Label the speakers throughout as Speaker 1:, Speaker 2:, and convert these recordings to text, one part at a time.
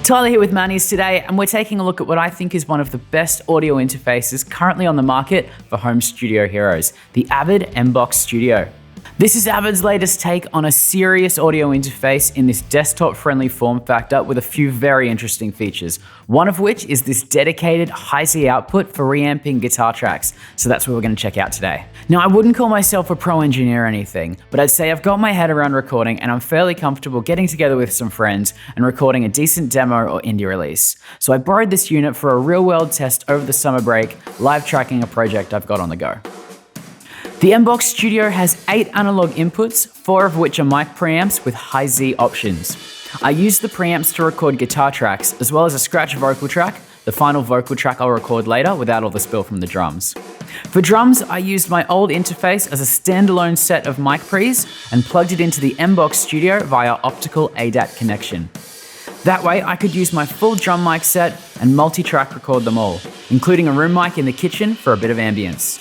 Speaker 1: Tyler here with Mannys today, and we're taking a look at what I think is one of the best audio interfaces currently on the market for home studio heroes, the Avid MBOX Studio. This is Avid's latest take on a serious audio interface in this desktop-friendly form factor with a few very interesting features, one of which is this dedicated high-Z output for reamping guitar tracks, so that's what we're going to check out today. Now, I wouldn't call myself a pro engineer or anything, but I'd say I've got my head around recording and I'm fairly comfortable getting together with some friends and recording a decent demo or indie release. So I borrowed this unit for a real-world test over the summer break, live tracking a project I've got on the go. The MBOX Studio has 8 analog inputs, 4 of which are mic preamps with high-Z options. I use the preamps to record guitar tracks, as well as a scratch vocal track, the final vocal track I'll record later without all the spill from the drums. For drums, I used my old interface as a standalone set of mic pre's and plugged it into the MBOX Studio via optical ADAT connection. That way, I could use my full drum mic set and multi-track record them all, including a room mic in the kitchen for a bit of ambience.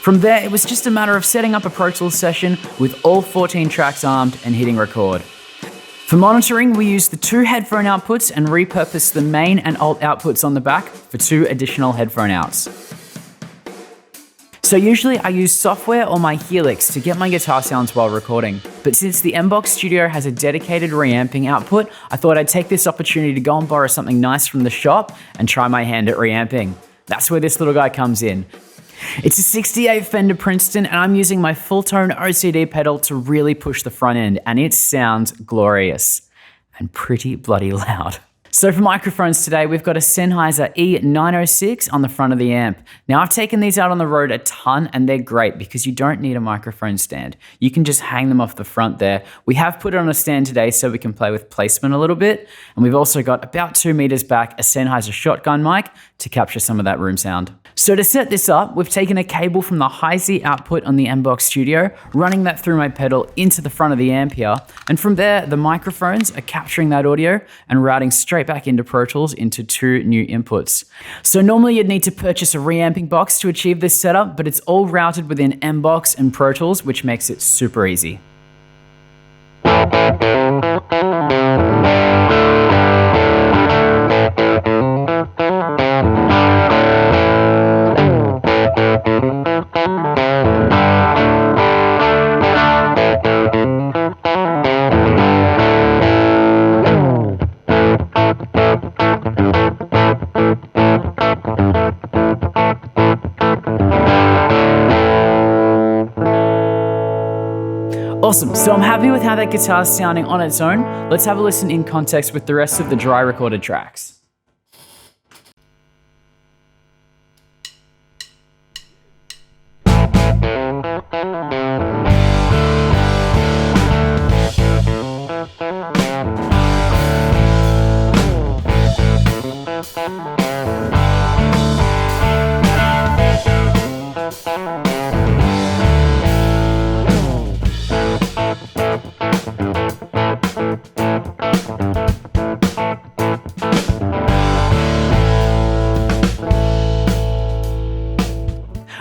Speaker 1: From there, it was just a matter of setting up a Pro Tools session with all 14 tracks armed and hitting record. For monitoring, we used the 2 headphone outputs and repurposed the main and alt outputs on the back for 2 additional headphone outs. So usually I use software or my Helix to get my guitar sounds while recording, but since the MBOX Studio has a dedicated reamping output, I thought I'd take this opportunity to go and borrow something nice from the shop and try my hand at reamping. That's where this little guy comes in. It's a 68 Fender Princeton, and I'm using my full-tone OCD pedal to really push the front end, and it sounds glorious and pretty bloody loud. So for microphones today, we've got a Sennheiser E906 on the front of the amp. Now, I've taken these out on the road a ton, and they're great because you don't need a microphone stand. You can just hang them off the front there. We have put it on a stand today so we can play with placement a little bit, and we've also got about 2 meters back a Sennheiser shotgun mic to capture some of that room sound. So to set this up, we've taken a cable from the high-Z output on the MBOX Studio, running that through my pedal into the front of the amp here, and from there, the microphones are capturing that audio and routing straight back into Pro Tools into 2 new inputs. So normally you'd need to purchase a reamping box to achieve this setup, but it's all routed within MBOX and Pro Tools, which makes it super easy. Awesome, so I'm happy with how that guitar's sounding on its own. Let's have a listen in context with the rest of the dry recorded tracks.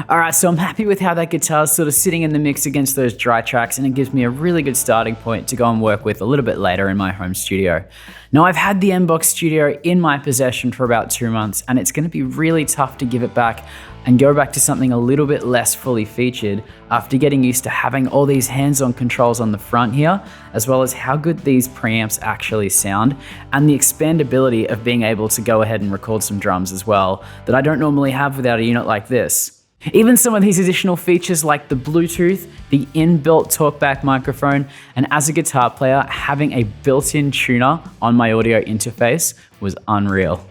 Speaker 1: Alright, so I'm happy with how that guitar's sort of sitting in the mix against those dry tracks, and it gives me a really good starting point to go and work with a little bit later in my home studio. Now, I've had the MBOX Studio in my possession for about 2 months, and it's going to be really tough to give it back and go back to something a little bit less fully featured after getting used to having all these hands-on controls on the front here, as well as how good these preamps actually sound, and the expandability of being able to go ahead and record some drums as well that I don't normally have without a unit like this. Even some of these additional features like the Bluetooth, the inbuilt talkback microphone, and as a guitar player, having a built-in tuner on my audio interface was unreal.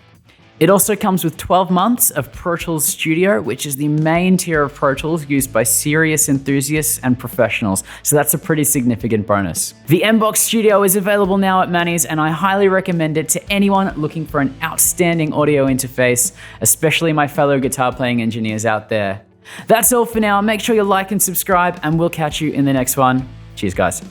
Speaker 1: It also comes with 12 months of Pro Tools Studio, which is the main tier of Pro Tools used by serious enthusiasts and professionals, so that's a pretty significant bonus. The MBOX Studio is available now at Mannys, and I highly recommend it to anyone looking for an outstanding audio interface, especially my fellow guitar playing engineers out there. That's all for now. Make sure you like and subscribe, and we'll catch you in the next one. Cheers, guys.